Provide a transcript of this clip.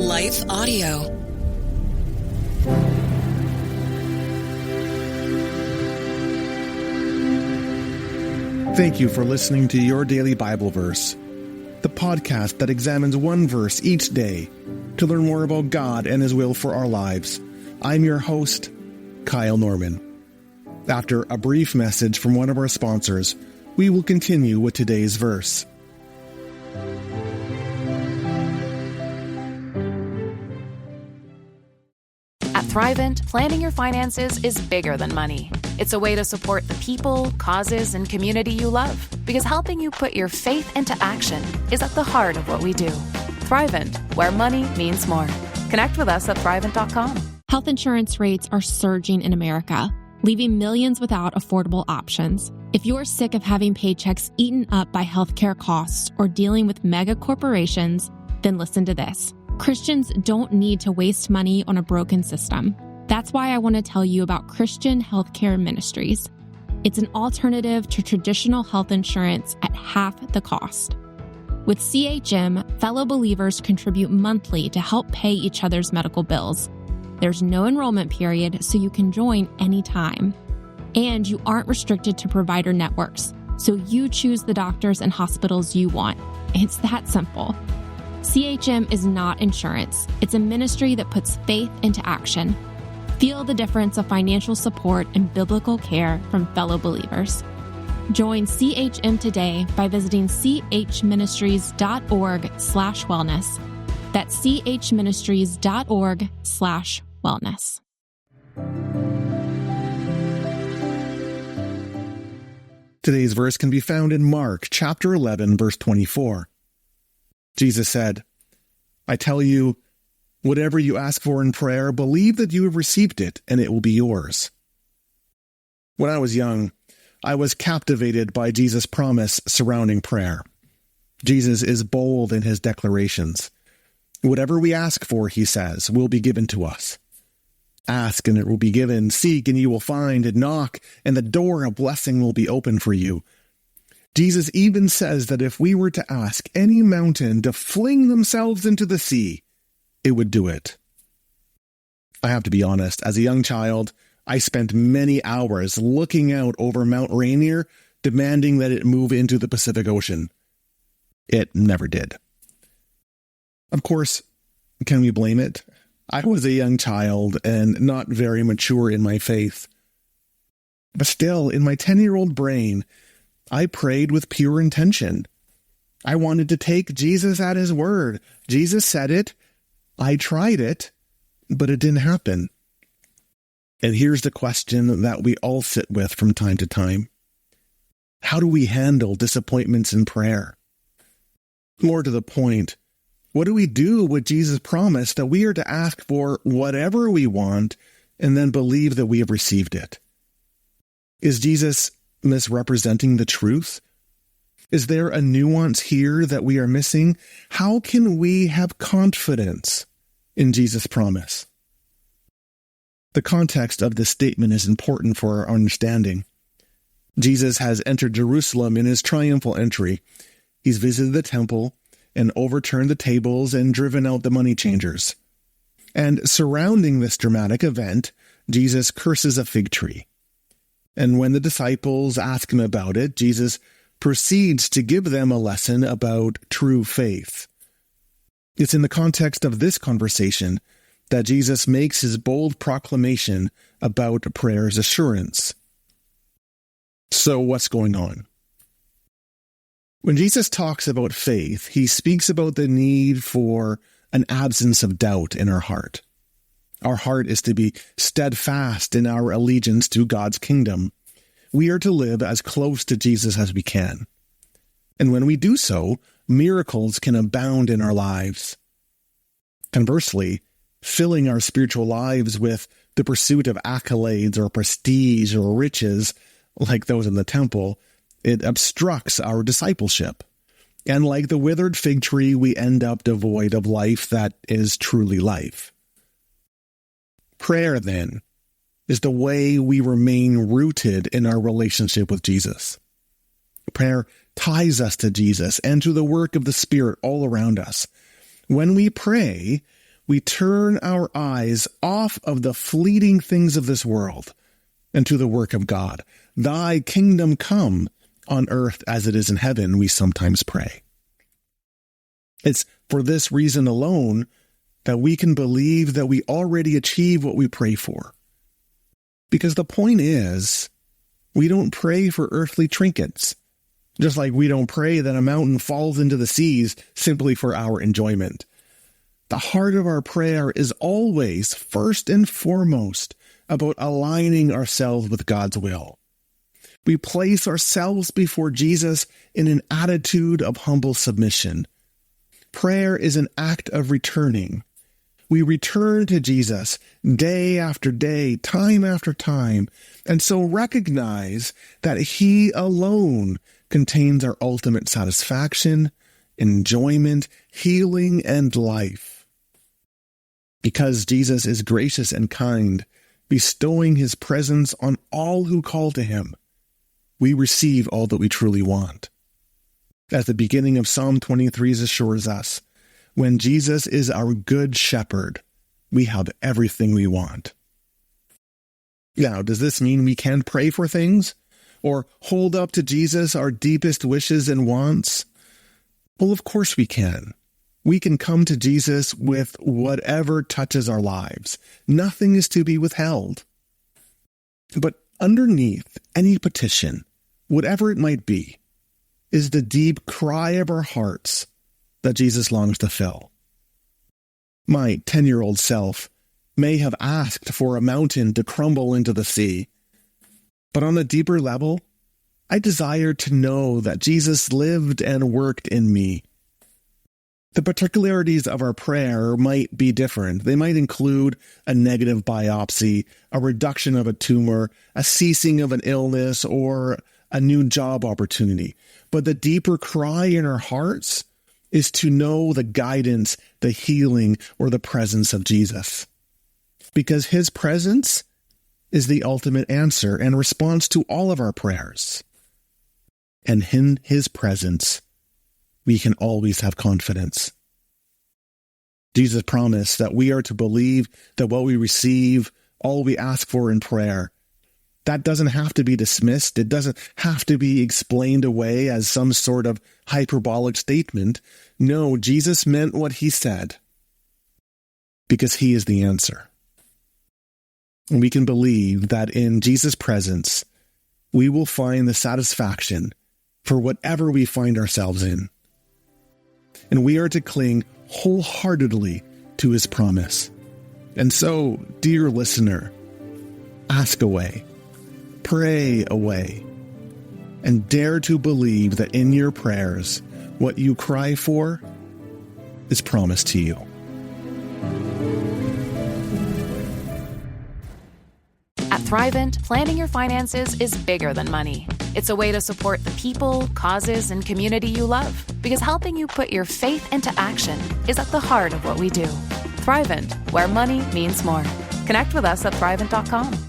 Life Audio. Thank you for listening to Your Daily Bible Verse, the podcast that examines one verse each day to learn more about God and His will for our lives. I'm your host, Kyle Norman. After a brief message from one of our sponsors, we will continue with today's verse. At Thrivent, planning your finances is bigger than money. It's a way to support the people, causes, and community you love. Because helping you put your faith into action is at the heart of what we do. Thrivent, where money means more. Connect with us at Thrivent.com. Health insurance rates are surging in America, leaving millions without affordable options. If you're sick of having paychecks eaten up by healthcare costs or dealing with mega corporations, then listen to this. Christians don't need to waste money on a broken system. That's why I want to tell you about Christian Healthcare Ministries. It's an alternative to traditional health insurance at half the cost. With CHM, fellow believers contribute monthly to help pay each other's medical bills. There's no enrollment period, so you can join anytime. And you aren't restricted to provider networks, so you choose the doctors and hospitals you want. It's that simple. CHM is not insurance. It's a ministry that puts faith into action. Feel the difference of financial support and biblical care from fellow believers. Join CHM today by visiting chministries.org/wellness. That's chministries.org/wellness. Today's verse can be found in Mark chapter 11, verse 24. Jesus said, "I tell you, whatever you ask for in prayer, believe that you have received it, and it will be yours." When I was young, I was captivated by Jesus' promise surrounding prayer. Jesus is bold in his declarations. Whatever we ask for, he says, will be given to us. Ask and it will be given, seek and you will find, and knock and the door of blessing will be open for you. Jesus even says that if we were to ask any mountain to fling themselves into the sea, it would do it. I have to be honest, as a young child, I spent many hours looking out over Mount Rainier, demanding that it move into the Pacific Ocean. It never did. Of course, can we blame it? I was a young child and not very mature in my faith. But still, in my 10-year-old brain, I prayed with pure intention. I wanted to take Jesus at his word. Jesus said it. I tried it, but it didn't happen. And here's the question that we all sit with from time to time. How do we handle disappointments in prayer? More to the point, what do we do with Jesus' promise that we are to ask for whatever we want and then believe that we have received it? Is Jesus misrepresenting the truth? Is there a nuance here that we are missing? How can we have confidence in Jesus' promise? The context of this statement is important for our understanding. Jesus has entered Jerusalem in his triumphal entry. He's visited the temple and overturned the tables and driven out the money changers. And surrounding this dramatic event, Jesus curses a fig tree. And when the disciples ask him about it, Jesus proceeds to give them a lesson about true faith. It's in the context of this conversation that Jesus makes his bold proclamation about prayer's assurance. So what's going on? When Jesus talks about faith, he speaks about the need for an absence of doubt in our heart. Our heart is to be steadfast in our allegiance to God's kingdom. We are to live as close to Jesus as we can. And when we do so, miracles can abound in our lives. Conversely, filling our spiritual lives with the pursuit of accolades or prestige or riches, like those in the temple, it obstructs our discipleship. And like the withered fig tree, we end up devoid of life that is truly life. Prayer, then, is the way we remain rooted in our relationship with Jesus. Prayer ties us to Jesus and to the work of the Spirit all around us. When we pray, we turn our eyes off of the fleeting things of this world and to the work of God. Thy kingdom come on earth as it is in heaven, we sometimes pray. It's for this reason alone that we can believe that we already achieve what we pray for. Because the point is, we don't pray for earthly trinkets, just like we don't pray that a mountain falls into the seas simply for our enjoyment. The heart of our prayer is always, first and foremost, about aligning ourselves with God's will. We place ourselves before Jesus in an attitude of humble submission. Prayer is an act of returning. We return to Jesus day after day, time after time, and so recognize that He alone contains our ultimate satisfaction, enjoyment, healing, and life. Because Jesus is gracious and kind, bestowing His presence on all who call to Him, we receive all that we truly want. As the beginning of Psalm 23 assures us, when Jesus is our good shepherd, we have everything we want. Now, does this mean we can't pray for things? Or hold up to Jesus our deepest wishes and wants? Well, of course we can. We can come to Jesus with whatever touches our lives. Nothing is to be withheld. But underneath any petition, whatever it might be, is the deep cry of our hearts that Jesus longs to fill. My 10-year-old self may have asked for a mountain to crumble into the sea, but on a deeper level, I desired to know that Jesus lived and worked in me. The particularities of our prayer might be different. They might include a negative biopsy, a reduction of a tumor, a ceasing of an illness, or a new job opportunity. But the deeper cry in our hearts is to know the guidance, the healing, or the presence of Jesus. Because His presence is the ultimate answer and response to all of our prayers. And in His presence, we can always have confidence. Jesus promised that we are to believe that what we receive, all we ask for in prayer, that doesn't have to be dismissed. It doesn't have to be explained away as some sort of hyperbolic statement. No, Jesus meant what He said, because He is the answer. And we can believe that in Jesus' presence, we will find the satisfaction for whatever we find ourselves in. And we are to cling wholeheartedly to His promise. And so, dear listener, ask away, pray away, and dare to believe that in your prayers, what you cry for is promised to you. At Thrivent, planning your finances is bigger than money. It's a way to support the people, causes, and community you love. Because helping you put your faith into action is at the heart of what we do. Thrivent, where money means more. Connect with us at Thrivent.com.